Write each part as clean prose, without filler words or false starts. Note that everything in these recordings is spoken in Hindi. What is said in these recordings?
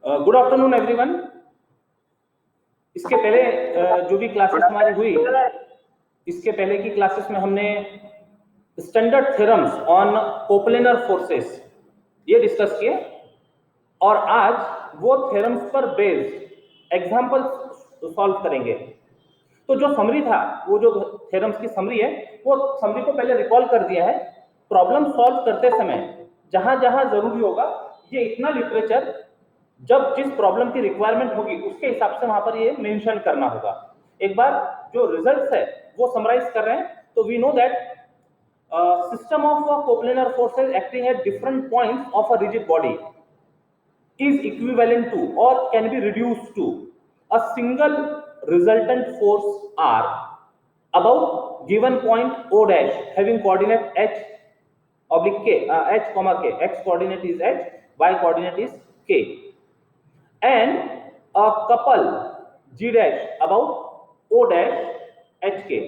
Good afternoon everyone. इसके पहले जो भी क्लासेस हमारी हुई, इसके पहले की क्लासेस में हमने standard theorems on coplanar forces ये डिस्कस किए, और आज वो थ्योरम्स पर बेस्ड एग्जांपल्स सॉल्व करेंगे। तो जो समरी था, वो जो थ्योरम्स की समरी है, वो समरी को पहले रिकॉल कर दिया है। प्रॉब्लम सॉल्व करते समय जहां जहां जरूरी होगा, ये इतना लिटरेचर जब जिस प्रॉब्लम की रिक्वायरमेंट होगी उसके हिसाब से वहां पर ये मेंशन करना होगा। एक बार जो रिजल्ट्स है वो समराइज कर रहे हैं। तो we know that system of coplanar forces acting at different points of a rigid body is equivalent to or can be reduced to a single resultant force R about given point O dash having coordinate h oblique k, h comma k, x coordinate is h, y coordinate is k, and a couple g dash about O dash hk.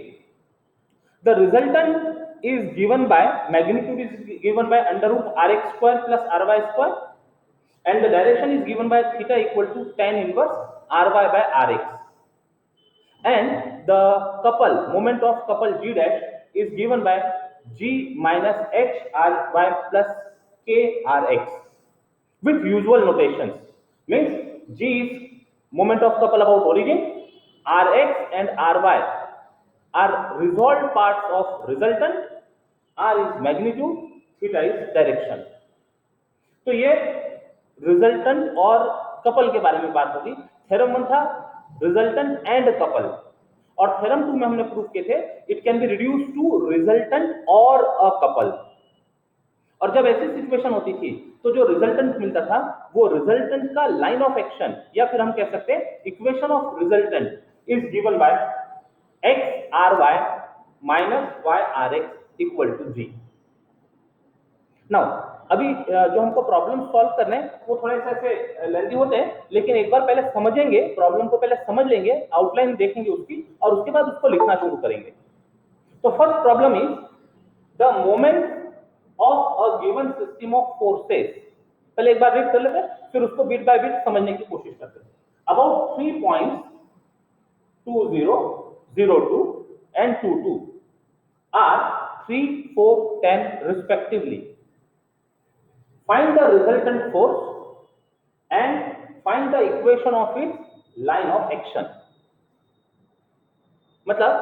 The resultant is given by magnitude is given by under root rx square plus ry square, and the direction is given by theta equal to tan inverse ry by rx, and the couple moment of couple g dash is given by g minus h ry plus k rx with usual notations. Means g is moment of couple about origin, rx and ry are resolved parts of resultant, r is magnitude, theta is direction. तो ये रिजल्टेंट और कपल के बारे में बात होगी। थ्योरम 1 था रिजल्टेंट एंड कपल, और थ्योरम 2 में हमने प्रूव किए थे it can be reduce to resultant और अ कपल। और जब ऐसी सिचुएशन होती थी तो जो रिजल्टेंट मिलता था वो रिजल्टेंट का लाइन ऑफ एक्शन, या फिर हम कह सकते हैं equation of resultant is given by x are y minus y r x equal to g. Now अभी जो हमको प्रॉब्लम सॉल्व करने हैं वो थोड़े से ऐसे लेंथी होते हैं, लेकिन एक बार पहले समझेंगे प्रॉब्लम को, पहले समझ लेंगे, आउटलाइन देखेंगे उसकी, और उसके बाद उसको लिखना शुरू करेंगे। तो first problem is the moment of a given system of forces. पहले एक बार रीड कर लेते हैं, फिर उसको बिट बाय बिट समझने की कोशिश करते हैं। About 3 points 2 0 0 2 and 2 2 are 3 4 10 respectively. Find the resultant force and find the equation of its line of action. मतलब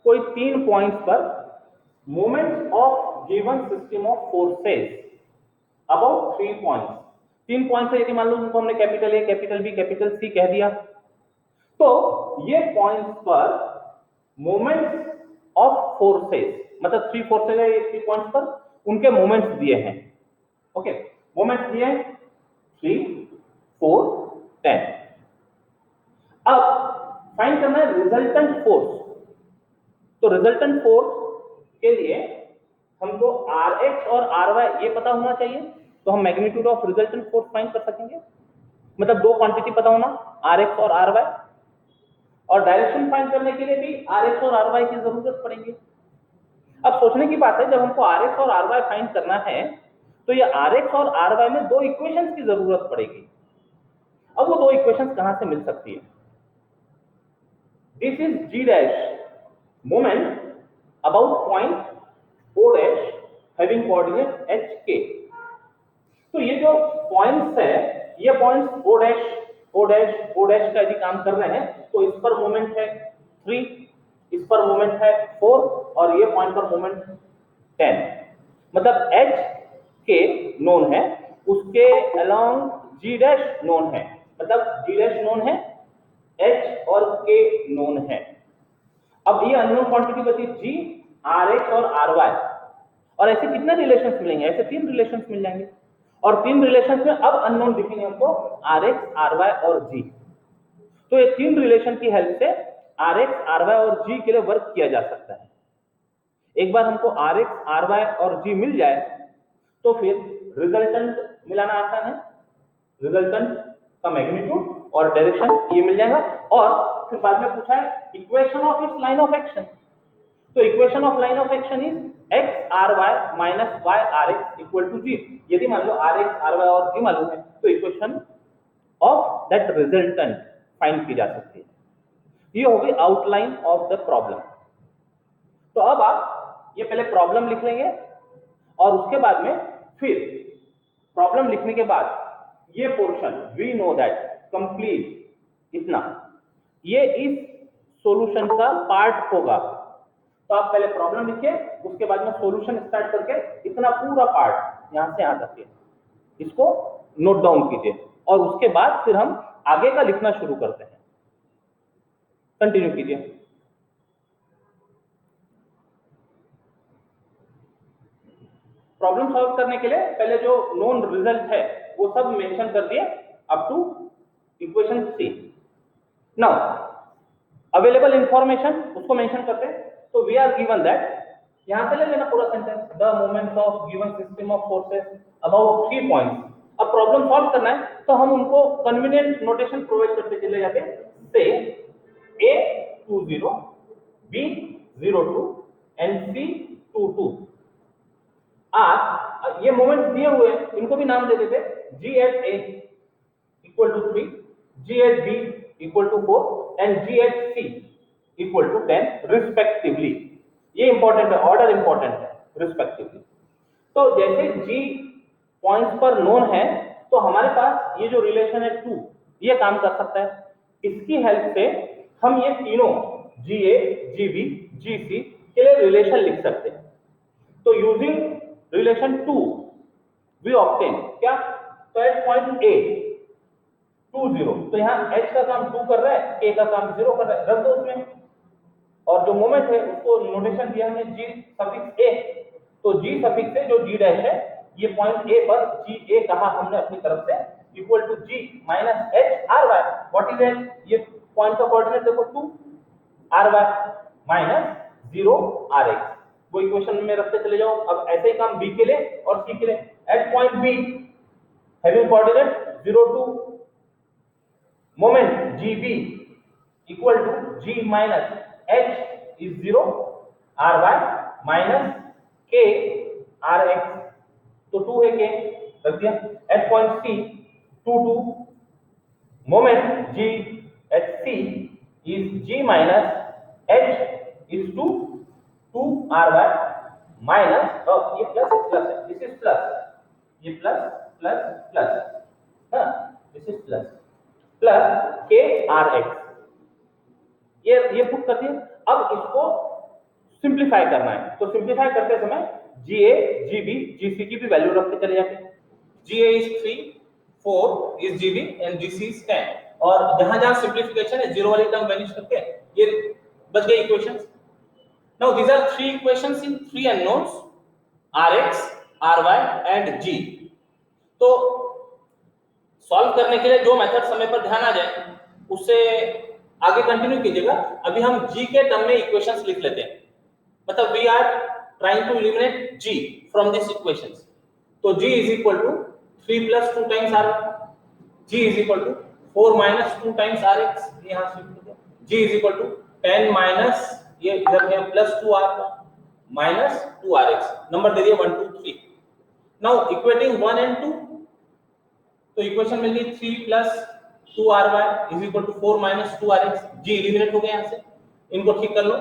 कोई 3 पॉइंट्स पर moment of given system of forces about 3 points. 3 points है, यदि मान लो उनको हमने capital A, capital B, capital C कह दिया, तो ये पॉइंट्स पर मोमेंट्स ऑफ फोर्सेस, मतलब 3 फोर्सेस है ये 3 पॉइंट्स पर, उनके मोमेंट्स दिए हैं। ओके, मोमेंट्स दिए 3 4 10। अब फाइंड करना है रिजल्टेंट फोर्स। तो रिजल्टेंट फोर्स के लिए हमको Rx और Ry ये पता होना चाहिए, तो हम magnitude of resultant force find कर सकेंगे। मतलब दो क्वांटिटी पता होना, Rx और Ry, और डायरेक्शन फाइंड करने के लिए भी Rx और Ry की जरूरत पड़ेगी। अब सोचने की बात है, जब हमको Rx और Ry फाइंड करना है तो ये Rx और Ry में दो इक्वेशंस की जरूरत पड़ेगी। अब वो दो इक्वेशंस कहां से मिल सकती है? This is g dash moment about point o dash having coordinate hk। तो ये जो पॉइंट्स है, ये points o dash o dash o dash का यदि काम कर रहे हैं तो इस पर मोमेंट है 3, इस पर मोमेंट है 4, और ये पॉइंट पर मोमेंट 10। मतलब h के नोन है, उसके अलोंग g डैश नोन है, मतलब g डैश नोन है, h और k नोन है। अब ये अननोन क्वांटिटी बची g, rx और ry, और ऐसे कितने रिलेशंस मिलेंगे? ऐसे 3 रिलेशंस मिल जाएंगे, और 3 रिलेशंस में अब अननोन दिखेंगे हमको rx, ry और g। तो ये 3 रिलेशन की हेल्प से rx, ry और g के लिए वर्क किया जा सकता है। एक बार हमको rx, ry और g मिल जाए तो फिर रिजल्टेंट मिलाना आसान है। रिजल्टेंट का मैग्नीट्यूड और डायरेक्शन ये मिल जाएगा, और फिर बाद में पूछा है equation of its line of action. तो equation of line of action is x ry minus y rx equal to g। यदि मान लो rx, ry और g मालूम है तो equation of that resultant find की जा सकती है। ये हो गई आउटलाइन ऑफ द प्रॉब्लम। तो अब आप ये पहले प्रॉब्लम लिख लेंगे और उसके बाद में फिर प्रॉब्लम लिखने के बाद ये portion we know that complete इतना ये इस सॉल्यूशन का पार्ट होगा। तो आप पहले प्रॉब्लम लिखिए, उसके बाद में सॉल्यूशन स्टार्ट करके इतना पूरा पार्ट यहां से यहां तक के इसको नोट डाउन कीजिए और उसके बाद फिर हम आगे का लिखना शुरू करते हैं। कंटिन्यू कीजिए। प्रॉब्लम सॉल्व करने के लिए पहले जो नोन रिजल्ट है वो सब मेंशन कर दिए up to equation c. Now available information उसको मेंशन करते हैं। तो वी आर गिवन दैट, यहां से ले लेना पूरा sentence, the moments of given system of forces about 3 points. अब प्रॉब्लम सॉल्व करना है तो हम उनको कन्वीनियंट नोटेशन प्रोवाइड करते चले जाते हैं। Say A 20, B 02 and C 22 are, ये मोमेंट्स दिए हुए हैं, इनको भी नाम दे देते, G at A equal to 3, G at B equal to 4 and G at C equal to 10 respectively. ये इंपॉर्टेंट है, ऑर्डर इंपॉर्टेंट है, रिस्पेक्टिवली। तो जैसे जी पॉइंट्स पर नोन है तो हमारे पास ये जो रिलेशन है 2 ये काम कर सकता है। इसकी हेल्प से हम ये तीनों जी ए, जी बी, जी सी के लिए रिलेशन लिख सकते हैं। तो यूजिंग रिलेशन 2 वी ऑब्टेन क्या, तो एट पॉइंट ए 20, तो यहाँ h का काम 2 कर रहा है, k का काम 0 कर रहा है, रख दो उसमें। और जो मोमेंट है उसको नोटेशन दिया हमने जी सफिक्स a, तो जी सफिक्स से जो जी डैश है ये पॉइंट a पर जी a कहा हमने अपनी तरफ से equal to g minus h r y. What is h, ये पॉइंट का कोऑर्डिनेट देखो 2 r y minus 0 r x, वो इक्वेशन में रखते चले जाओ। अब ऐसे ही काम b के लिए और c के लिए, at point b having coordinate 0 2 moment gb equal to g minus h is 0 ry minus k rx, तो 2 है k रख दिया। At point c 2 2 moment g at c is g minus h is 2 ry minus, ये प्लस है, दिस इज प्लस, ये प्लस प्लस प्लस, हाँ दिस इज प्लस प्लस के आर एक्स, ये पुट कर दिया। अब इसको सिंप्लीफाई करना है, तो सिंप्लीफाई करते समय जी ए, जी बी, जी सी की भी वैल्यू रखते चले जाते हैं। G A is 3, 4 is G B and G C is 10, और जहां जहां सिंप्लीफिकेशन है जीरो वाली टर्म वैनिश करके ये बच गई equations. Now these are 3 equations in 3 unknowns R x, are y and G. तो सॉल्व करने के लिए जो मेथड समय पर ध्यान आ जाए उससे आगे कंटिन्यू कीजिएगा। अभी हम g के टर्म में इक्वेशंस लिख लेते हैं, मतलब we are trying to eliminate g from this equations. तो g is equal to 3 plus 2 times r, g is equal to 4 minus 2 times rx, यहां से g is equal to 10 minus ये इधर में plus 2r minus 2rx, number दे दिए 1 2 3। नाउ इक्वेटिंग 1 एंड 2, तो इक्वेशन मिल गई 3 plus 2ry is equal to 4 minus 2rx, g eliminate हो गया यहां से, इनको ठीक कर लो।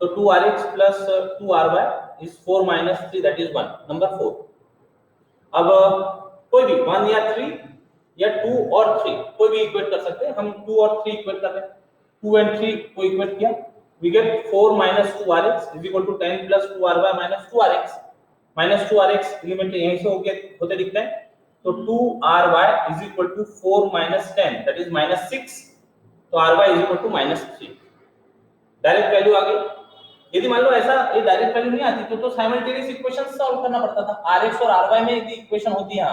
तो 2rx plus 2ry is 4 minus 3 that is 1, number 4। अब कोई भी 1 या 3 या 2 और 3 कोई भी इक्वेट कर सकते हैं, हम 2 और 3 इक्वेट कर रहे हैं। 2 एंड 3 को इक्वेट किया, we get 4 minus 2rx is equal to 10 plus 2ry minus 2rx, minus 2rx element यहीं से होते दिखते हैं। तो 2ry is equal to 4 minus 10 that is minus 6, तो ry is equal to minus 3, direct value आ गई। यदि मान लो ऐसा ये डायरेक्ट वैल्यू नहीं आती तो साइमल्टेनियस इक्वेशन सॉल्व करना पड़ता था। rx और ry में यदि इक्वेशन होती है,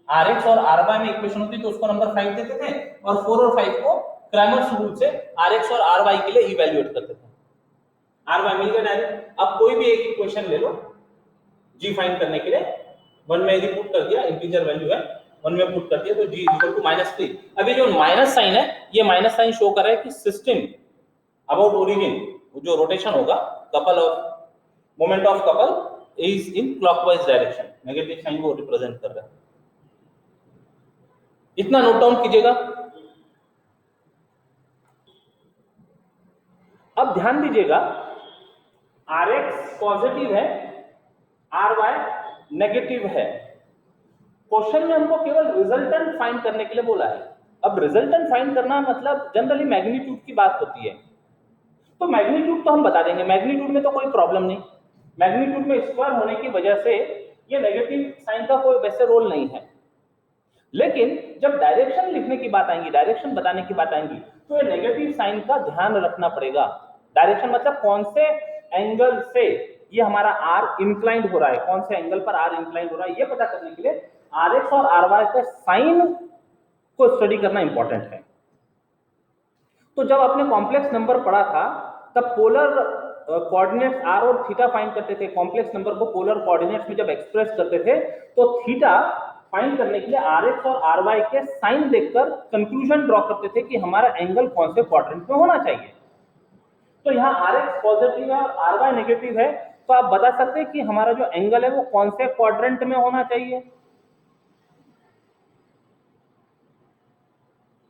rx और ry में इक्वेशन होती तो उसको नंबर 5 देते थे और 4 और 5 को क्रैमर्स रूल से rx और ry के लिए इवैल्यूएट करते थे। ry मिल गया डायरेक्ट। अब कोई भी एक इक्वेशन ले लो g फाइंड करने के लिए, 1 में यदि पुट कर दिया, इंटीजर वैल्यू है 1 में पुट कर दिया तो g इक्वल टू -3। अभी जो माइनस साइन है ये माइनस साइन शो कर रहा है कि सिस्टम अबाउट ओरिजिन जो रोटेशन होगा couple of moment of couple is in clockwise direction, negative sign को रिप्रेजेंट कर रहा है। इतना नोट डाउन कीजिएगा। अब ध्यान दीजिएगा, आर एक्स पॉजिटिव है, आर वाई नेगेटिव है। क्वेश्चन में हमको केवल रिजल्टेंट फाइंड करने के लिए बोला है। अब रिजल्टेंट फाइंड करना मतलब जनरली मैग्नीट्यूड की बात होती है, तो मैग्नीट्यूड तो हम बता देंगे, मैग्नीट्यूड में तो कोई प्रॉब्लम नहीं। मैग्नीट्यूड में स्क्वायर होने की वजह से ये नेगेटिव साइन का कोई वैसे रोल नहीं है। लेकिन जब डायरेक्शन लिखने की बात आएंगी, डायरेक्शन बताने की बात आएंगी, तो ये नेगेटिव साइन का ध्यान रखना पड़ेगा। डायरेक्शन मतलब कौन से एंगल से ये हमारा आर इंक्लाइंड हो रहा है, कौन से एंगल पर आर इंक्लाइंड हो रहा है, ये पता करने के लिए आर एक्स और आर वाई के साइन को स्टडी करना इंपॉर्टेंट है। तो जब आपने कॉम्प्लेक्स नंबर पढ़ा था, तब पोलर कोऑर्डिनेट्स आर और थीटा फाइंड करते थे। कॉम्प्लेक्स नंबर को पोलर कोऑर्डिनेट्स में जब एक्सप्रेस करते थे, तो थीटा फाइंड करने के लिए आर एक्स और आर वाई के साइन देखकर कंक्लूजन ड्रॉ करते थे कि हमारा एंगल कौन से क्वाड्रेंट में होना चाहिए। तो यहाँ आर एक्स पॉजिटिव है और आर वाई नेगेटिव है, तो आप बता सकते हैं कि हमारा जो एंगल है वो कौन से क्वाड्रेंट में होना चाहिए।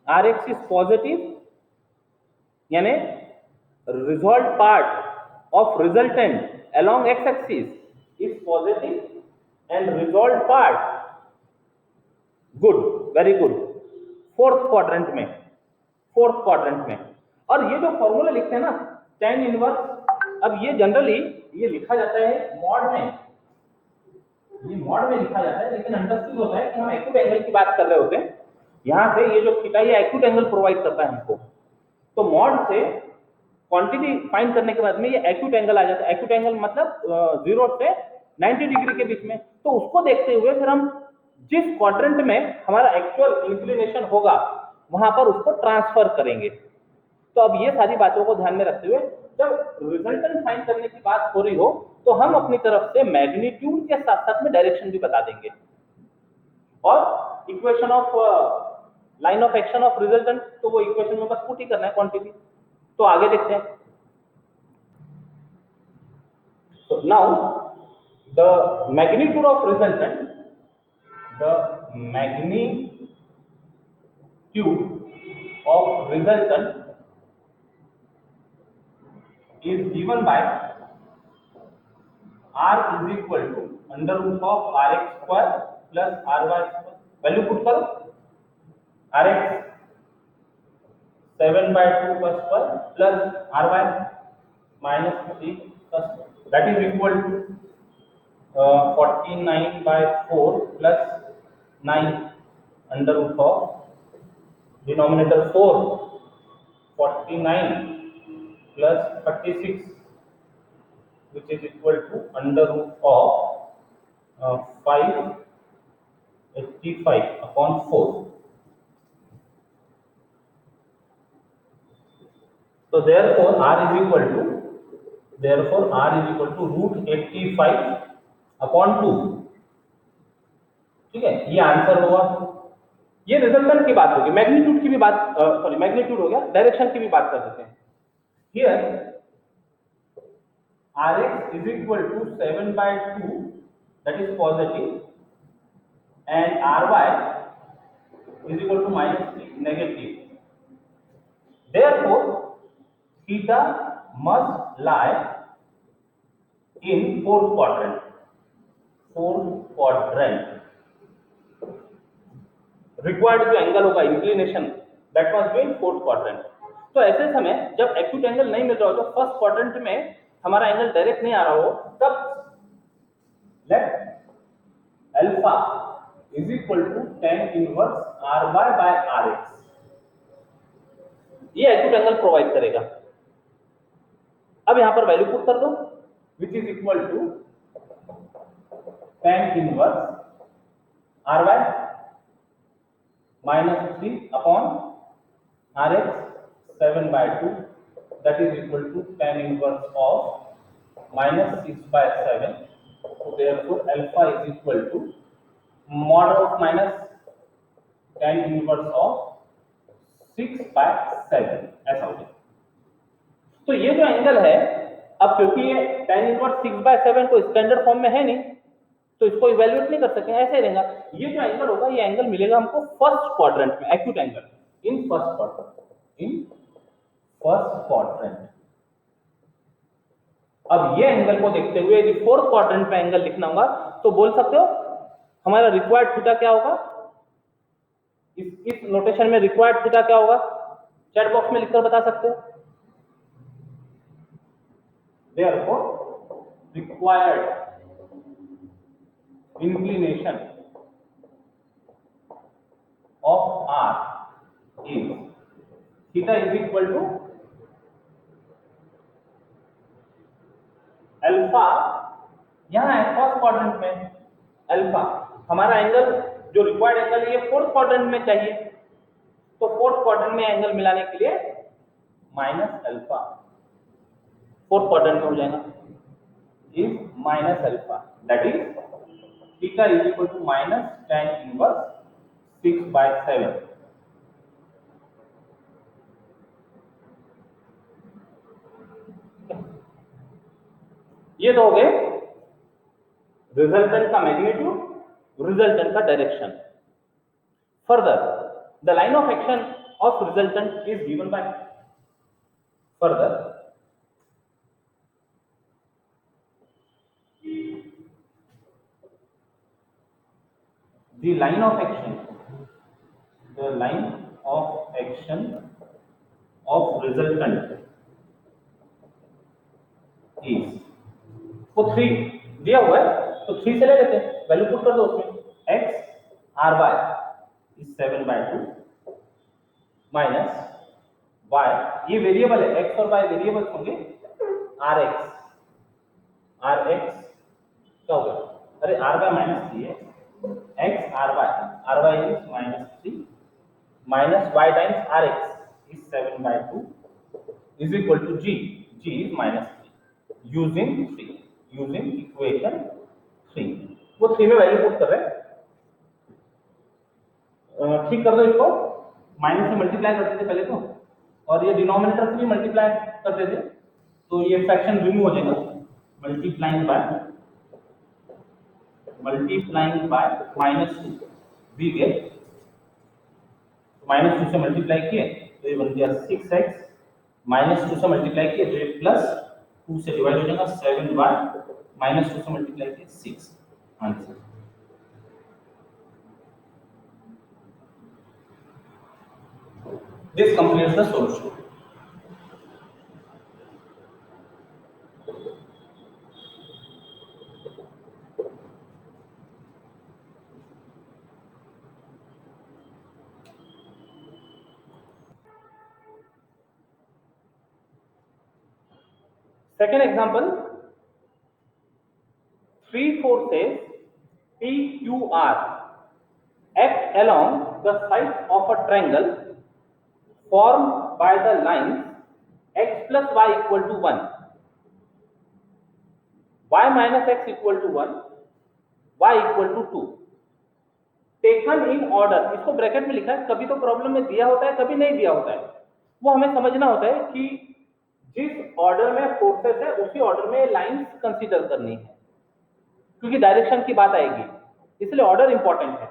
आर एक्स इज पॉजिटिव, यानी resolved part of resultant along x-axis is positive and resolved part good, very good, fourth quadrant में, फोर्थ क्वाड्रेंट में। और ये जो फॉर्मूला लिखते हैं ना tan इनवर्स, अब ये जनरली ये लिखा जाता है मॉड में, ये मॉड में लिखा जाता है, लेकिन अंडरस्टूड होता है कि हम एक्यूट एंगल की बात कर रहे होते हैं। यहां से ये जो थीटा ये एक्यूट एंगल प्रोवाइड करता है हमको, तो मॉड से क्वांटिटी फाइंड करने के बाद में ये एक्यूट एंगल आ जाता है। एक्यूट एंगल मतलब 0 से 90 डिग्री के बीच में। तो उसको देखते हुए फिर हम जिस क्वाड्रेंट में हमारा एक्चुअल इंक्लिनेशन होगा वहां पर उसको ट्रांसफर करेंगे। तो अब ये सारी बातों को ध्यान में रखते हुए जब रिजल्टेंट फाइंड करने की बात हो रही हो, तो हम अपनी तरफ से मैग्नीट्यूड के साथ साथ में डायरेक्शन भी बता देंगे और equation of line of action of resultant, तो वो इक्वेशन में बस पुट ही करना है क्वांटिटी। तो आगे देखते हैं। So now the magnitude of resultant, the magnitude of resultant is given by r is equal to under root of rx square plus ry square. Value put करो, rx 7/2 का स्क्वायर प्लस ry -3 का square, that is equal to 49/4 plus 9 under root of denominator 4, 49 plus 36, which is equal to under root of 585 upon 4. So therefore r is equal to root 85 upon 2. ठीक है, ये आंसर होगा। ये रिजल्टेंट की बात होगी, मैग्नीट्यूड की भी बात, सॉरी मैग्नीट्यूड हो गया, डायरेक्शन की भी बात कर देते हैं। Here rx is equal to 7/2, that is positive, and ry is equal to -3, negative. Therefore theta must lie in fourth quadrant, required जो एंगल होगा inclination that must be in fourth quadrant. तो ऐसे समय जब एक्यूट एंगल नहीं मिल रहा हो, तो फर्स्ट क्वाड्रेंट में हमारा एंगल डायरेक्ट नहीं आ रहा हो, तब let alpha is equal to tan inverse ry by rx, ये एक्यूट एंगल प्रोवाइड करेगा। अब यहां पर वैल्यू पुट कर दो, which is equal to tan inverse ry -3 upon rx 7/2, that is equal to tan inverse of -6/7. So therefore alpha is equal to mod of minus tan inverse of 6/7, ऐसा हो जाए। तो ये जो एंगल है, अब क्योंकि ये tan इनवर्स 6/7 को स्टैंडर्ड फॉर्म में है नहीं, तो इसको इवेल्युएट नहीं कर सकते, ऐसे ही रहेगा। ये जो एंगल होगा, ये एंगल मिलेगा हमको फर्स्ट क्वाड्रेंट में, acute angle in first quadrant, in first quadrant. अब ये एंगल को देखते हुए यदि फोर्थ क्वाड्रेंट में एंगल लिखना होगा तो बोल सकते हो हमारा रिक्वायर्ड थीटा क्या होगा, इस नोटेशन में रिक्वायर्ड थीटा क्या होगा, चैट बॉक्स में लिखकर बता सकते हो। Therefore, required inclination of R is theta is equal to alpha, यहां है फर्स्ट क्वाड्रेंट में अल्फा, हमारा एंगल जो रिक्वायर्ड एंगल है ये फोर्थ क्वाड्रेंट में चाहिए, तो फोर्थ क्वाड्रेंट में एंगल मिलाने के लिए माइनस अल्फा, फोर्थ क्वाड्रेंट में हो जाएगा is minus alpha, that is theta is equal to minus tan inverse 6/7। ये तो हो गए रिजल्टेंट का मैग्नीट्यूड, रिजल्टेंट का direction. Further the line of action of resultant is given by, further the line of action, the line of action of resultant is, वो 3 दिया हुआ है तो 3 से ले लेते हैं, वैल्यू पुट कर दो उसमें, x r y is 7/2 minus y, ये वेरिएबल है, x और y वेरिएबल्स होंगे, rx क्या होगा, अरे r y माइनस 3 है, x r y is minus 3 minus y times rx is 7/2 is equal to g is minus 3 using equation 3, वो 3 में वैल्यू पुट कर रहे हैं, ठीक कर दो इसको, माइनस से मल्टीप्लाई करते थे पहले तो, और ये डिनोमिनेटर से भी मल्टीप्लाई करते थे, तो ये फ्रैक्शन रिमूव हो जाएगा, मल्टीप्लाइंग बाय -2 वी गेट, -2 से मल्टीप्लाई किए तो ये बन गया 6x, -2 से मल्टीप्लाई किए तो ये +2 से डिवाइड हो जाएगा 7/, -2 से मल्टीप्लाई किए 6, answer. This completes the solution. Second example, 3 forces PQR act along the sides of a triangle formed by the lines x plus y equal to 1, y minus x equal to 1, y equal to 2, taken in order, इसको ब्रैकेट में लिखा है, कभी तो प्रॉब्लम में दिया होता है कभी नहीं दिया होता है, वो हमें समझना होता है कि जिस ऑर्डर में फोर्सेस है उसी ऑर्डर में लाइंस कंसीडर करनी है, क्योंकि डायरेक्शन की बात आएगी, इसलिए ऑर्डर इंपॉर्टेंट है।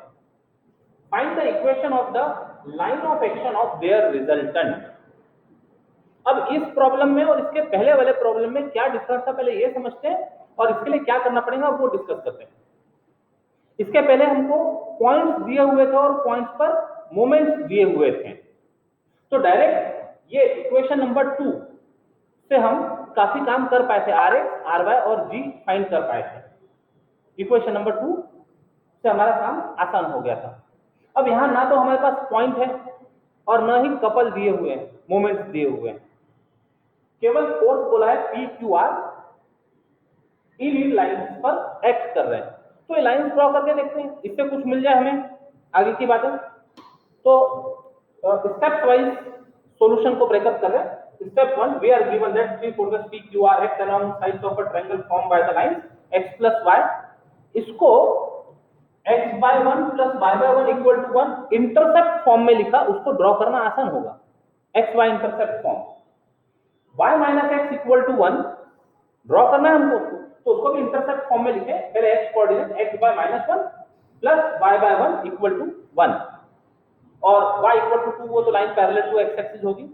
Find the equation of the line of action of their resultant. अब इस प्रॉब्लम में और इसके पहले वाले प्रॉब्लम में क्या डिफरेंस था पहले ये समझते हैं, और इसके लिए क्या करना पड़ेगा वो डिस्कस करते हैं। इसके पहले हमको पॉइंट्स दिए हुए थे और पॉइंट्स पर मोमेंट्स दिए हुए थे, तो डायरेक्ट ये इक्वेशन नंबर 2 से हम काफी काम कर पाए थे, rx ry और g फाइंड कर पाए थे, इक्वेशन नंबर 2 से हमारा काम आसान हो गया था। अब यहाँ ना तो हमारे पास पॉइंट है और ना ही कपल दिए हुए हैं, मोमेंट्स दिए हुए हैं, केवल फोर्स बोला है PQR इन लाइंस पर एक्ट कर रहे हैं, तो ये लाइंस ड्रॉ करके देखते हैं, इससे कुछ मिल जाए हमें आगे की बातें। तो स्टेप वाइज सॉल्यूशन को ब्रेकअप कर रहे हैं। Step 1, we are given that 3 forces PQR act along sides of a triangle formed by the lines x plus y, इसको x/1 plus y/1 equal to 1 intercept form में लिखा, उसको ड्रॉ करना आसान होगा, xy intercept form, y minus x equal to 1 draw करना है हमको, तो उसको भी इंटरसेप्ट फॉर्म में लिखे, पहले x coordinate x by -1 plus y by 1 equal to 1 और y इक्वल टू 2, वो तो line parallel to x axis होगी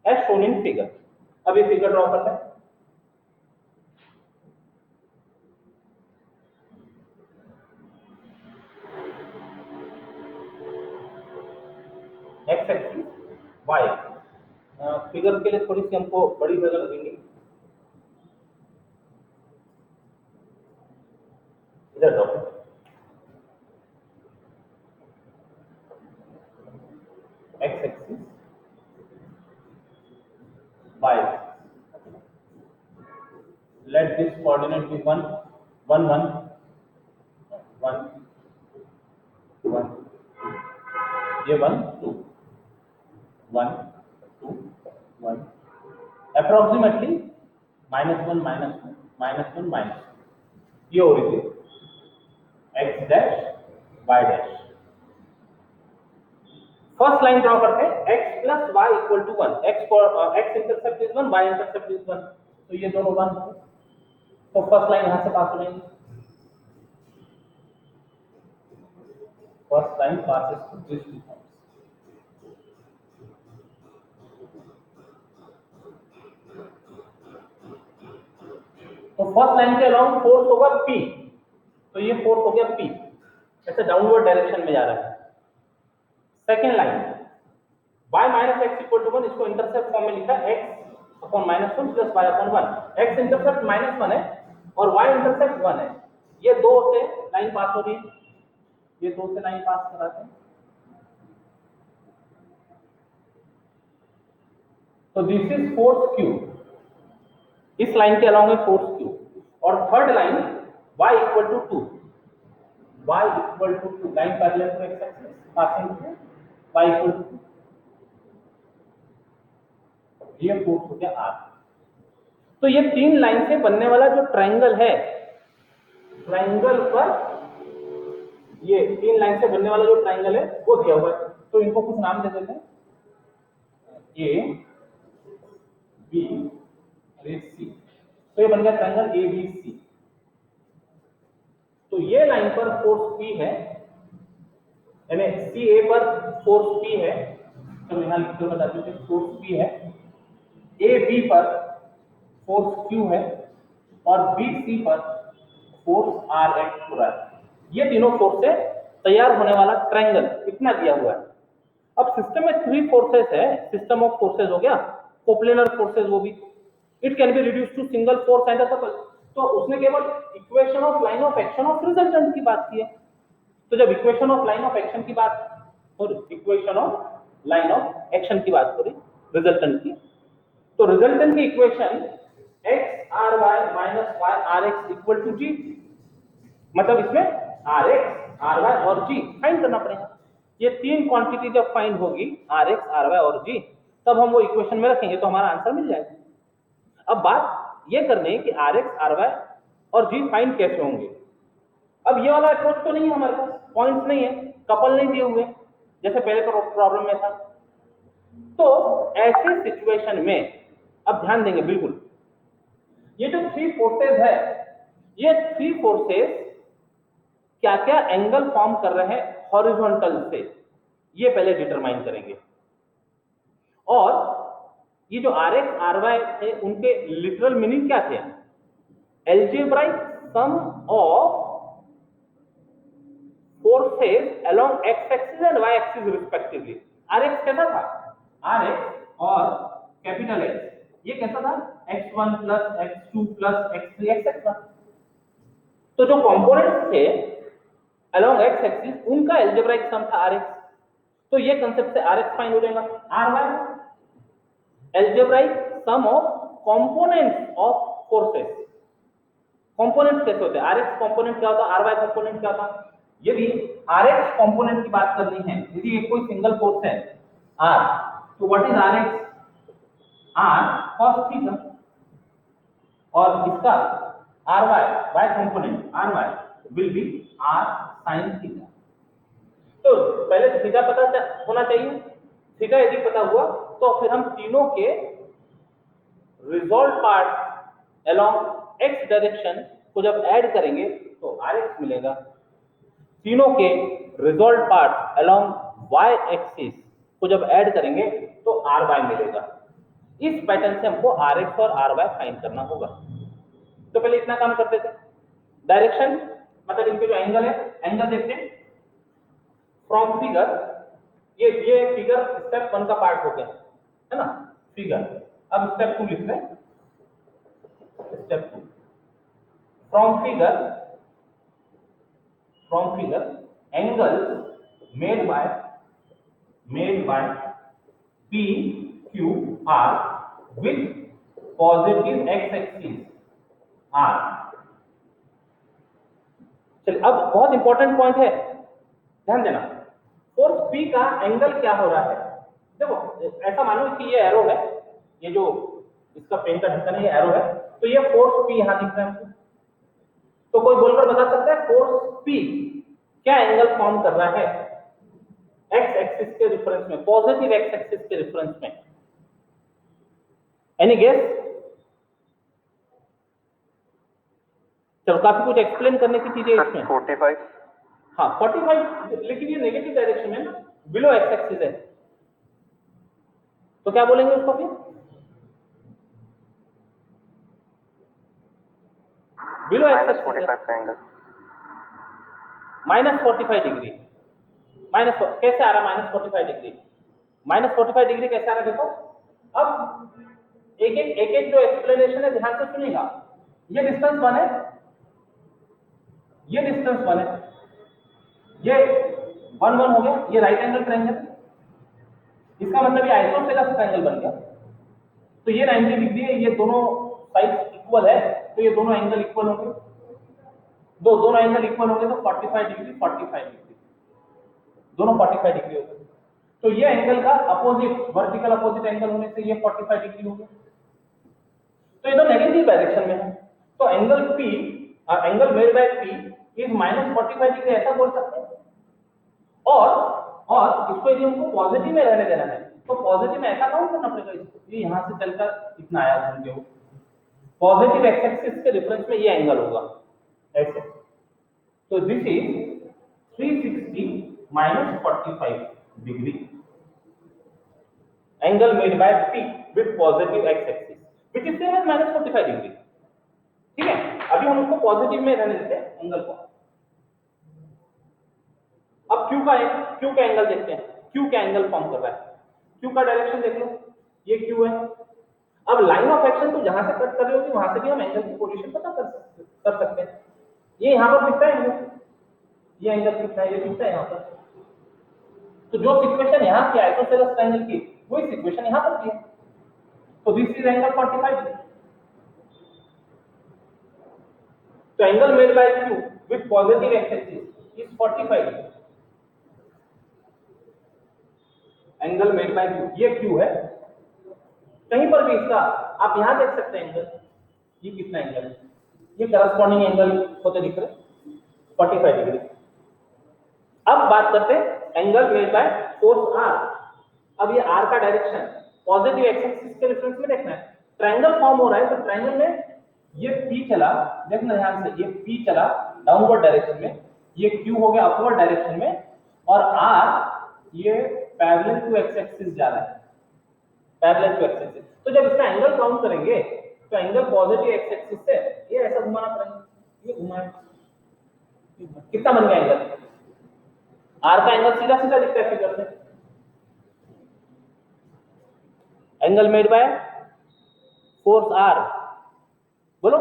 एज शोन इन फिगर। अब ये फिगर ड्रॉ करते हैं। x axis y axis, figure के लिए थोड़ी सी हमको बड़ी जगह लगेंगी, इधर ड्रॉ करें। x axis y axis, let this coordinate be 1 1 1 1 1, ये 1 2 1 2 1, approximately -1 -1 -1 -1, ये origin x dash y dash. First line draw करते हैं, x plus y equal to 1, x intercept is 1, y intercept is 1, तो ये दोनों 1, तो फर्स्ट लाइन यहां से पास हो जाएगी। First line passes through these two points। तो फर्स्ट लाइन के अलाउंग फोर्स होगा P, तो ये फोर्स हो गया P, ऐसे डाउनवर्ड डायरेक्शन में जा रहा है। Second line y minus x equal to 1, इसको इंटरसेप्ट फॉर्म में लिखा x upon -1 plus y upon 1, x intercept -1 है और y इंटरसेप्ट 1 है, ये दो से लाइन पास हो रही है, ये दो से लाइन पास कराते हैं, तो दिस इज फोर्स Q, इस लाइन के अलाउंग है फोर्स Q। और third line y equal to 2, y equal to 2, line parallel to x axis passing through y equal to 2, ये फोर्स हो गया R। तो ये तीन लाइन से बनने वाला जो ट्रायंगल है, ट्रायंगल पर ये तीन लाइन से बनने वाला जो ट्रायंगल है वो दिया हुआ है, तो इनको कुछ नाम दे देते हैं, A B C, तो ये बन गया ट्रायंगल ABC। तो ये लाइन पर फोर्स P है, यानी CA पर फोर्स P है, तो यहां लिखते हुए बता देते हैं फोर्स P है, AB पर फोर्स Q है और BC पर फोर्स R एक्ट हो रहा है। ये तीनों फोर्स से तैयार होने वाला ट्रायंगल इतना दिया हुआ है। अब सिस्टम में 3 फोर्सेस है, सिस्टम ऑफ फोर्सेस हो गया, कोप्लेनर फोर्सेस वो भी, it can be reduced to single force and a couple. तो उसने केवल equation of line of action of resultant की बात की है, तो जब equation of line of action की बात और equation of line of action की बात करें रिजल्टेंट की, तो रिजल्टेंट की equation x r y minus y r x equal to g, मतलब इसमें r x r y और g फाइंड करना पड़ेगा। ये तीन क्वांटिटी जब फाइंड होगी r x r y और g, तब हम वो इक्वेशन में रखेंगे तो हमारा आंसर मिल जाएगा। अब बात ये करने की r x r y और g फाइंड कैसे होंगे। अब ये वाला अप्रोच तो नहीं है हमारे पास, पॉइंट्स नहीं है, कपल नहीं दिए हुए जैसे पहले प्रॉब्लम में था, तो ऐसे सिचुएशन में अब ध्यान देंगे बिल्कुल, ये जो 3 फोर्सेस है, ये 3 फोर्सेस क्या क्या एंगल फॉर्म कर रहे हैं हॉरिजॉन्टल से, ये पहले डिटरमाइन करेंगे। और ये जो आर एक्स आर वाई थे उनके लिटरल मीनिंग क्या थे, algebraic sum of forces along x axis and y axis respectively. R x कैसा था, आर एक्स और कैपिटल एक्स ये कैसा था, x1 plus x2 plus x3 etcetera. तो जो कंपोनेंट्स थे अलोंग x एक्सिस उनका एल्जेब्राइक सम था rx, तो ये कांसेप्ट से rx फाइंड हो जाएगा। ry algebraic sum of components of forces. Components कैसे होते हैं, rx कंपोनेंट क्या होता है, ry कंपोनेंट क्या होता है। यदि rx कंपोनेंट की बात करनी है, यदि ये कोई सिंगल फोर्स है r, तो what is rx, r cos theta, और इसका ry y component ry will be r sin theta. तो पहले थीटा पता होना चाहिए, थीटा यदि पता हुआ तो फिर हम तीनों के resolve part along x direction को जब ऐड करेंगे तो Rx मिलेगा। तीनों के resolve part along y axis को जब ऐड करेंगे तो Ry मिलेगा। इस पैटर्न से हमको Rx और Ry फाइंड करना होगा। तो पहले इतना काम करते थे। डायरेक्शन मतलब इनके जो एंगल है, एंगल देखते हैं फ्रॉम फिगर। ये फिगर स्टेप 1 का पार्ट हो गया है ना, फिगर। अब स्टेप 2 लिखते हैं। Step 2 from figure angle made by P Q R with positive x axis R। चलिए अब बहुत इंपॉर्टेंट पॉइंट है, ध्यान देना। फोर्स P का एंगल क्या हो रहा है? देखो ऐसा मानो कि ये एरो है, ये जो इसका पेन का ढक्कन है ये एरो है, तो ये फोर्स P यहां दिख रहा है। तो कोई बोलकर बता सकता है फोर्स P क्या एंगल फॉर्म कर रहा है x एक्सिस के रेफरेंस में, पॉजिटिव x एक्सिस के रेफरेंस में? Any guess? चलो काफी कुछ एक्सप्लेन करने की चीजें इसमें। 45। हाँ 45, लेकिन ये नेगेटिव डायरेक्शन में ना, बिलो x एक्सिस है, तो क्या बोलेंगे उसको फिर? बिलो x एक्सिस -45 का एंगल, -45 डिग्री। माइनस कैसे आ रहा है -45 डिग्री? -45 डिग्री कैसे आ रहा है देखो। अब एक जो एक्सप्लेनेशन है ध्यान से सुनिएगा। ये डिस्टेंस 1 है, ये डिस्टेंस 1 है, ये 1 1 हो गया, ये राइट एंगल ट्रायंगल, इसका मतलब ये आइसोसेलेस ट्रायंगल बन गया। तो ये 90 डिग्री है, ये दोनों साइड इक्वल है, तो ये दोनों एंगल इक्वल होंगे। दोनों एंगल इक्वल होंगे तो 45 डिग्री 45 डिग्री, दोनों 45 डिग्री हो गए। तो ये एंगल का अपोजिट, वर्टिकल अपोजिट एंगल होने से ये 45 डिग्री हो गया। तो ये तो नेगेटिव डायरेक्शन में है, तो angle P, angle made by P is -45 degree, ऐसा बोल सकते हैं। और इसको यदि हमको पॉजिटिव में रहने देना है तो पॉजिटिव में ऐसा काउंट करना पड़ेगा इसको, ये यहां से चलकर इतना आया घूम के, वो पॉजिटिव एक्स एक्सिस के डिफरेंस में ये एंगल होगा ऐसे। तो this is 360 -45 degree angle made by P with positive x axis which is same as -45 degree. ठीक है, अभी हम उसको पॉजिटिव में रहने देते हैं एंगल को। अब Q का एंगल देखते हैं, Q क्या एंगल फॉर्म कर रहा है। Q का डायरेक्शन देख लो, ये Q है। अब लाइन ऑफ एक्शन तो जहां से कट कर रही होगी वहां से भी हम एंगल की पोजीशन पता कर सकते हैं। ये यहां पर दिखता है एंगल, ये एंगल कितना है, ये दिखता है यहां पर। तो जो सिचुएशन यहां की आइसोसेलेस ट्रायंगल की, वही सिचुएशन यहां पर भी है। तो दिस इज एंगल 45 डिग्री। तो angle made bye Q with positive x axis is 45 degree. Angle made bye Q, ये Q है। कहीं पर भी इसका आप यहां देख सकते हैं एंगल, ये कितना एंगल है, ये करस्पॉन्डिंग एंगल होते दिख रहे 45 डिग्री। अब बात करते हैं angle made by force R। अब ये R का डायरेक्शन पॉजिटिव एक्स एक्सिस के रेफरेंस में देखना है। ट्रायंगल फॉर्म हो रहा है तो ट्रायंगल में ये P चला, देखना ध्यान से, ये P चला डाउनवर्ड डायरेक्शन में, ये Q हो गया अपवर्ड डायरेक्शन में, और R ये पैरेलल टू एक्स एक्सिस जा रहा है, पैरेलल टू एक्स एक्सिस। तो जब इसका एंगल काउंट करेंगे तो एंगल पॉजिटिव एक्स एक्सिस से ये ऐसा घुमाना पड़ेगा, ये घुमाए, कितना बन गया एंगल? आर का एंगल सीधा सीधा दिखता है फिगर से, angle made by force r, बोलो।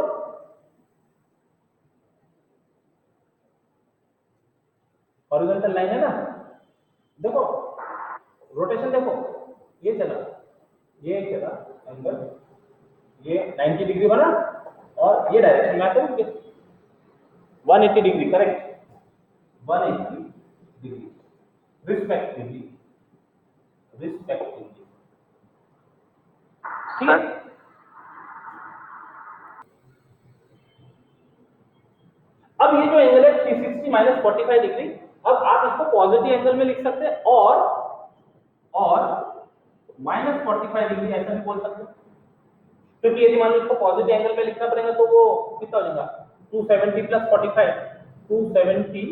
हॉरिजॉन्टल लाइन है ना, देखो रोटेशन देखो, ये चला एंगल, ये 90 डिग्री बना और ये डायरेक्शन में आते हुए 180 डिग्री, करेक्ट, 180 डिग्री रिस्पेक्टिवली, ठीक है। अब ये जो एंगल है 360 -45 डिग्री, अब आप इसको पॉजिटिव एंगल में लिख सकते हैं और -45 डिग्री ऐसा भी बोल सकते हैं, क्योंकि यदि मान लो इसको पॉजिटिव एंगल में लिखना पड़ेगा तो वो कितना हो जाएगा 270 प्लस 45, 270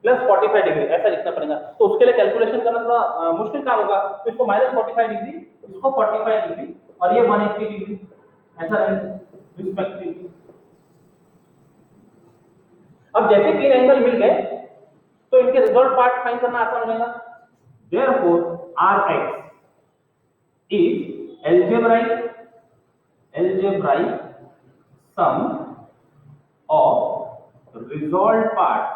प्लस 45 डिग्री ऐसा लिखना पड़ेगा। तो उसके लिए कैलकुलेशन करना थोड़ा मुश्किल काम होगा। तो इसको -45 डिग्री, इसको 45 डिग्री और ये 180 डिग्री ऐसा रहेगा रिस्पेक्टिवली। अब जैसे तीन एंगल मिल गए तो इनके रिजल्ट पार्ट फाइंड करना आसान हो जाएगा। Therefore, Rx is algebraic sum of resolved parts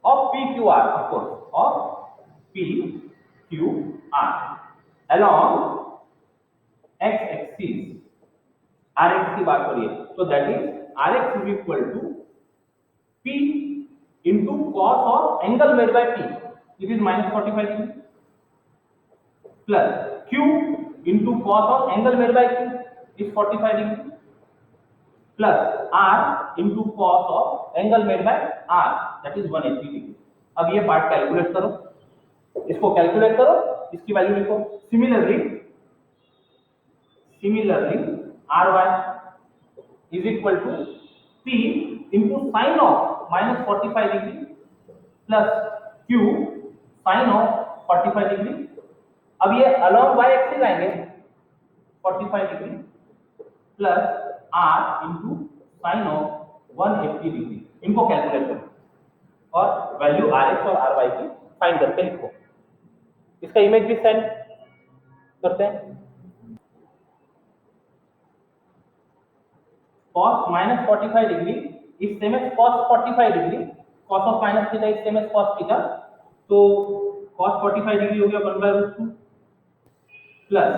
of PQR, of course, of PQR along x-axis। Rx की बात हो रही है, so that is Rx is equal to P into cos of angle made by P, it is -45 degree, plus Q into cos of angle made by Q is 45 degree, plus R into cos of angle made by R, that is 180 degree। अब ये पार्ट कैलकुलेट करो, इसको कैलकुलेट करो, इसकी वैल्यू लिखो। Similarly Ry is equal to P into sin of -45 degree plus Q sin of 45 degree. अब ये along y एक्सिस आएंगे 45 degree plus R into sine of 180 degree. इनको कैलकुलेट करो और वैल्यू Rx और Ry की फाइंड करके लिखो। इसका इमेज भी सेंड करते हैं। cos -45 degree is same as cos 45 degree, cos of minus theta is same as cos theta, तो cos 45 डिग्री हो गया 1/√2 plus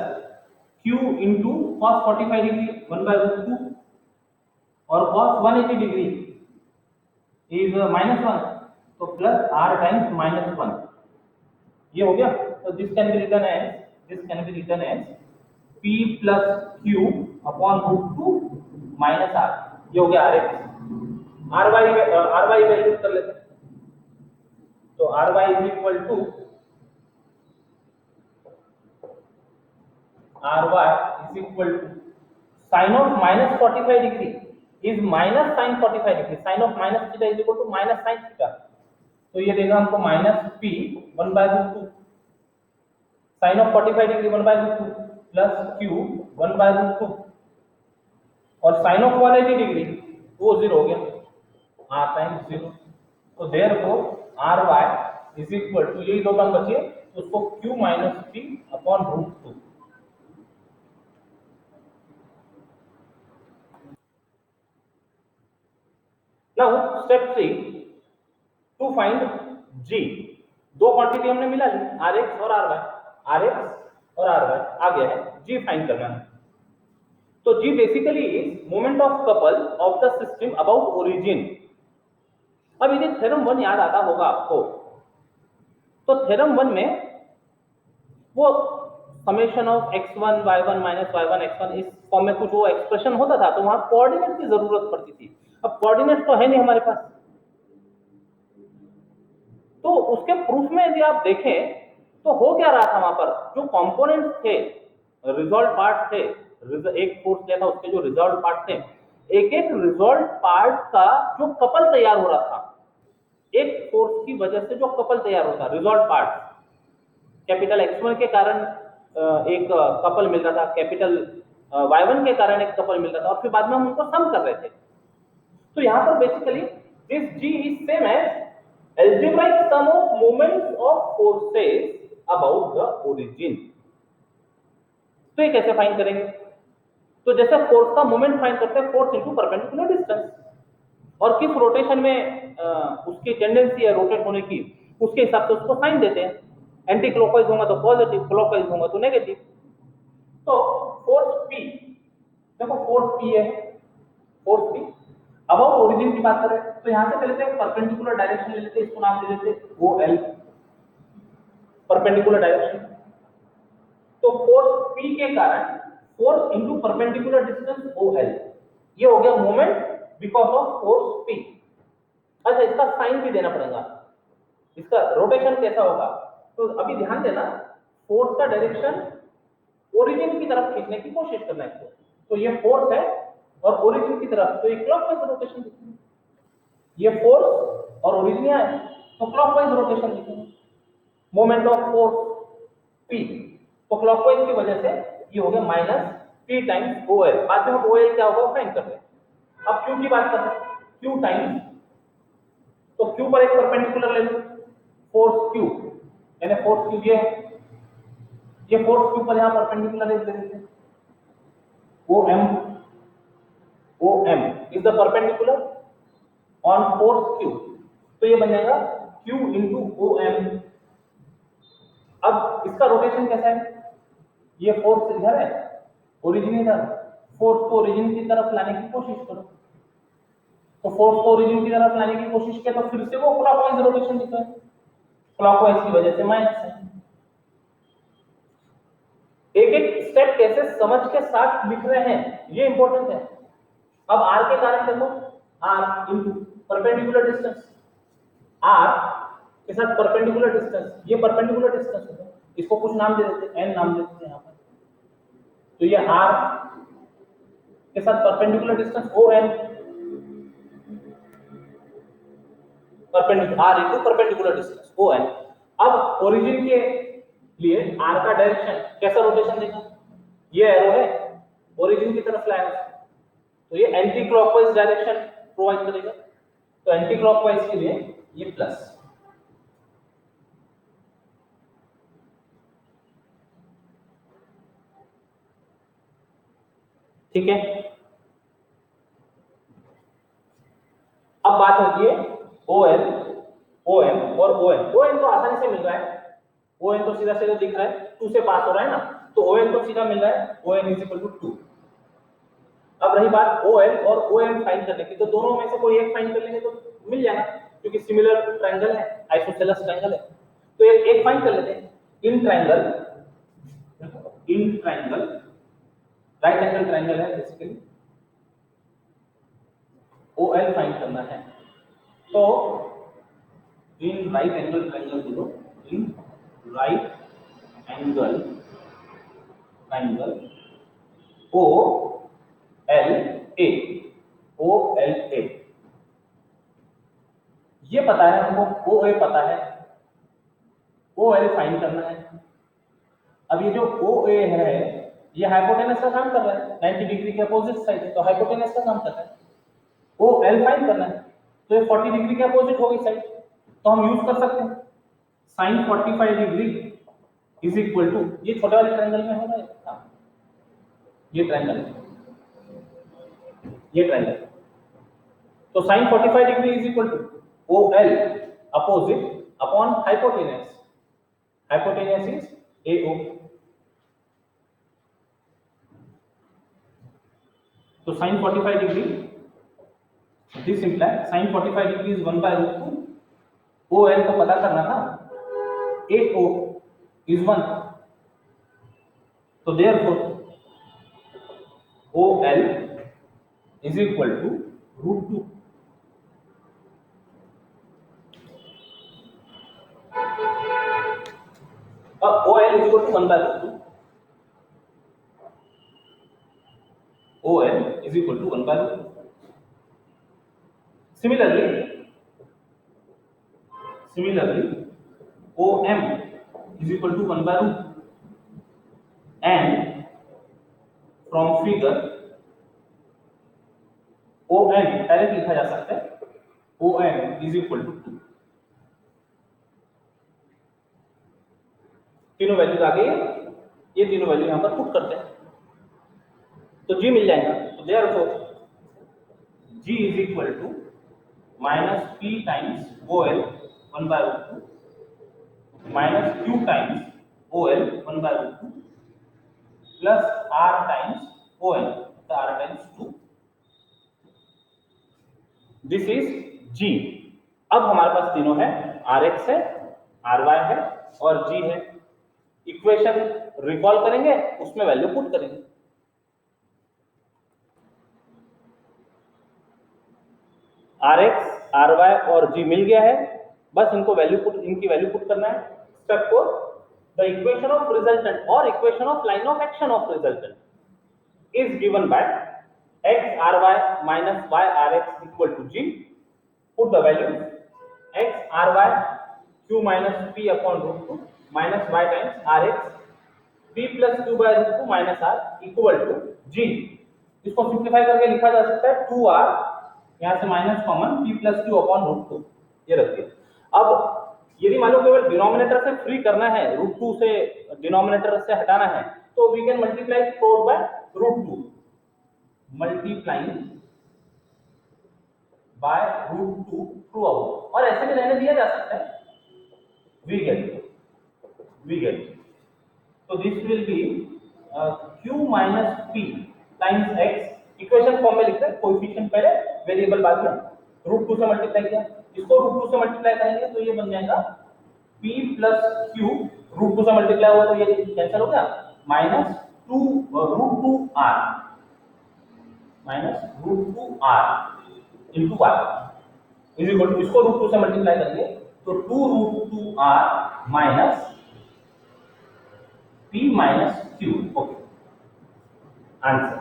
q into cos 45 degree 1/√2 और cos 180 डिग्री is -1, तो प्लस r टाइम्स -1 ये हो गया। तो this can be written as p plus q upon √2 minus r, ये हो गया Rx। ry वैल्यू कर लेते हैं। तो ry is equal to sin of -45 degree is minus sin 45 degree, sin of minus theta is equal to minus sin theta, तो ये देगा हमको -p 1/√2 sin of 45 degree 1/√2 plus q 1/√2 और sin of 180 डिग्री वो 0 हो गया, r टाइम्स 0। तो therefore ry is equal to, ये दो टर्म बचे तो उसको q minus p upon √2। Now step 3 to find g। दो क्वांटिटी हमने मिला ली Rx और Ry, आ गया है g फाइंड करना है। तो g basically is moment of couple of the system about origin. अब ये थ्योरम 1 याद आता होगा आपको, तो थ्योरम 1 में वो summation of x1 y1 minus y1 x1 इस फॉर्म में कुछ वो एक्सप्रेशन होता था, तो वहां कोऑर्डिनेट की जरूरत पड़ती थी। अब कोऑर्डिनेट तो है नहीं हमारे पास, तो उसके प्रूफ में यदि आप देखें तो हो क्या रहा था, वहां पर जो कंपोनेंट्स थे, रिजॉल्व पार्ट थे, एक फोर्स लिया था उसके जो रिजॉल्व पार्ट थे, एक रिजॉल्व पार्ट का जो कपल तैयार हो रहा था, एक फोर्स की वजह से जो कपल तैयार होता, रिजॉल्व पार्ट कैपिटल x1 के कारण एक कपल मिल रहा था, कैपिटल y1 के कारण एक कपल मिल रहा था, और फिर बाद में हम उनको सम कर रहे थे। तो यहाँ पर basically this g is same as algebraic sum of moments of forces about the origin। तो ये कैसे फाइंड करेंगे? तो जैसे फोर्स का मोमेंट फाइंड करते हैं, फोर्स इनटू परपेंडिकुलर डिस्टेंस, और किस रोटेशन में उसकी टेंडेंसी है रोटेट होने की, उसके हिसाब से उसको साइन देते हैं। एंटी क्लॉकवाइज होगा तो पॉजिटिव, क्लॉकवाइज होगा तो नेगेटिव। तो फोर्स P, देखो फोर्स P है, फोर्स P अबाउट ओरिजिन की बात करें तो यहां से लेते हैं परपेंडिकुलर डायरेक्शन ले लेते हैं, इसको नाम दे देते हैं OL, परपेंडिकुलर डायरेक्शन। तो फोर्स P के कारण force into perpendicular distance OL, ये हो गया moment because of force P। अच्छा, इसका साइन भी देना पड़ेगा, इसका रोटेशन कैसा होगा। तो अभी ध्यान देना, फोर्स का डायरेक्शन ओरिजिन की तरफ खींचने की कोशिश करना है इसको। तो ये फोर्स है और ओरिजिन की तरफ, तो ये क्लॉकवाइज रोटेशन दिखेगी। ये फोर्स और ओरिजिन है तो क्लॉकवाइज रोटेशन दिखेगी। मोमेंट ऑफ फोर्स P, तो क्लॉकवाइज की वजह से ये हो गया माइनस P टाइम्स OL। बाद में हम OL क्या होगा फाइंड करते हैं। अब Q की बात करते हैं, Q टाइम्स, तो Q पर एक परपेंडिकुलर ले लो, फोर्स Q, यानी फोर्स Q ये फोर्स Q पर यहां परपेंडिकुलर ले लेते हैं। OM is the perpendicular on force Q, तो ये बन जाएगा Q into OM। अब इसका रोटेशन कैसा है, ये फोर्स इधर है, ओरिजिन इधर, फोर्स को ओरिजिन की तरफ लाने की कोशिश करो, तो फोर्स को ओरिजिन की तरफ लाने की कोशिश किया तो फिर से वो क्लॉकवाइज रोटेशन दिखा है, क्लॉकवाइज की वजह से माइनस है। एक एक स्टेप कैसे समझ के साथ लिख रहे हैं ये इंपॉर्टेंट है। अब आर के कारण देखो, r into perpendicular distance, r के साथ परपेंडिकुलर डिस्टेंस, ये परपेंडिकुलर डिस्टेंस होता है, इसको कुछ नाम दे देते हैं, एन नाम दे देते हैं यहां पर। तो ये आर के साथ perpendicular distance O N, perpendicular r into perpendicular distance O N. अब ओरिजिन के लिए आर का डायरेक्शन कैसा रोटेशन देगा, ये एरो है ओरिजिन की तरफ लाया है, तो ये एंटी क्लॉकवाइज डायरेक्शन प्रोवाइड करेगा, तो एंटी क्लॉकवाइज के लिए ये प्लस। ठीक है, अब बात होती है OL, OM और ON। ON तो आसानी से मिल रहा है, ON तो सीधा सीधा दिख रहा है, 2 से पास हो रहा है ना, तो ON तो सीधा मिल रहा है, ON इज इक्वल टू 2। अब रही बात OL और OM फाइंड करने की, तो दोनों में से कोई एक फाइंड कर लेंगे तो मिल जाएगा, क्योंकि सिमिलर ट्रायंगल है, आइसोसेलेस ट्रायंगल है, तो एक फाइंड कर लेते हैं। In triangle right angle triangle है बेसिकली, OL फाइंड करना है, तो इन राइट एंगल ट्रायंगल बोलो, in right angle triangle OLA, ये पता है हमको, OA पता है, OL फाइंड करना है। अब ये जो OA है ये हाइपोटेनस का काम कर रहा है, 90 डिग्री के अपोजिट साइड है, तो हाइपोटेनस का काम कर रहा है। OL फाइंड करना है, तो ये 40 डिग्री के अपोजिट होगी साइड, तो हम यूज कर सकते हैं sin 45 degree is equal to, ये छोटे वाले ट्रायंगल में होगा ये ट्रायंगल है, ये ट्रायंगल, तो sin 45 degree is equal to OL opposite upon hypotenuse, hypotenuse is AO, तो sin 45 degree, this imply sin 45 degree is 1/√2, OL को पता करना था, AO इज 1, तो therefore OL is equal to √2। अब OL is equal to 1/√2, OL is equal to 1/√2. Similarly, OM is equal to 1/√2, and from figure ON direct लिखा जा सकता है, ON is equal to 2। तीनों वैल्यूज आ गई है, ये तीनों वैल्यू यहां पर पुट करते हैं तो G मिल जाएगा, तो therefore G is equal to minus P times OL 1/√2 minus Q times OL 1/√2 plus R times OL, तो R times 2, this is G। अब हमारे पास तीनों है, RX है, RY है और G है। इक्वेशन रिकॉल करेंगे, उसमें वैल्यू पुट करेंगे। RX, RY और G मिल गया है, बस इनको इनकी वैल्यू पुट करना है। Step 4, the equation of resultant और equation of line of action of resultant. is given by x ry minus y rx equal to g. Put the values x ry q minus p upon root 2 minus y times rx p plus q by root 2 minus r equal to g. इसको सिंप्लीफाई करके लिखा जा सकता है 2r, यहां से minus common p plus q upon root 2, ये रखिए। अब यदि मान लो केवल डिनोमिनेटर से फ्री करना है, रूट 2 से डिनोमिनेटर से हटाना है, तो we can multiply 4 by root 2, multiplying by root 2 throughout, और ऐसे भी रहने दिया जा सकता है। We get so this will be q minus p times x, equation form में लिखते हैं, कोएफिशिएंट पहले वेरिएबल बाद में, रूट 2 से मल्टीप्लाई किया, इसको रूट 2 से मल्टीप्लाई करेंगे तो ये बन जाएगा p plus q, रूट 2 से मल्टीप्लाई हुआ तो ये कैंसिल हो गया, minus 2 root 2 r minus root 2 r into y is equal to, इसको रूट 2 से मल्टीप्लाई करेंगे तो 2 root 2 r minus p minus q. Okay. Answer.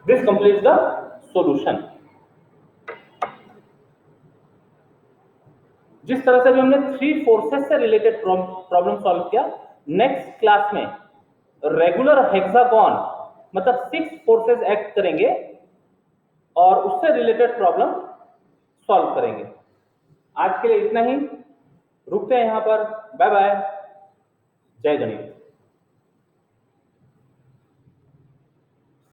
This completes the solution. जिस तरह से भी हमने 3 फोर्सेस से रिलेटेड प्रॉब्लम सॉल्व किया, नेक्स्ट क्लास में रेगुलर हेक्सागन मतलब 6 फोर्सेस एक्ट करेंगे और उससे रिलेटेड प्रॉब्लम सॉल्व करेंगे। आज के लिए इतना ही, रुकते हैं यहां पर। बाय बाय, जय गणेश।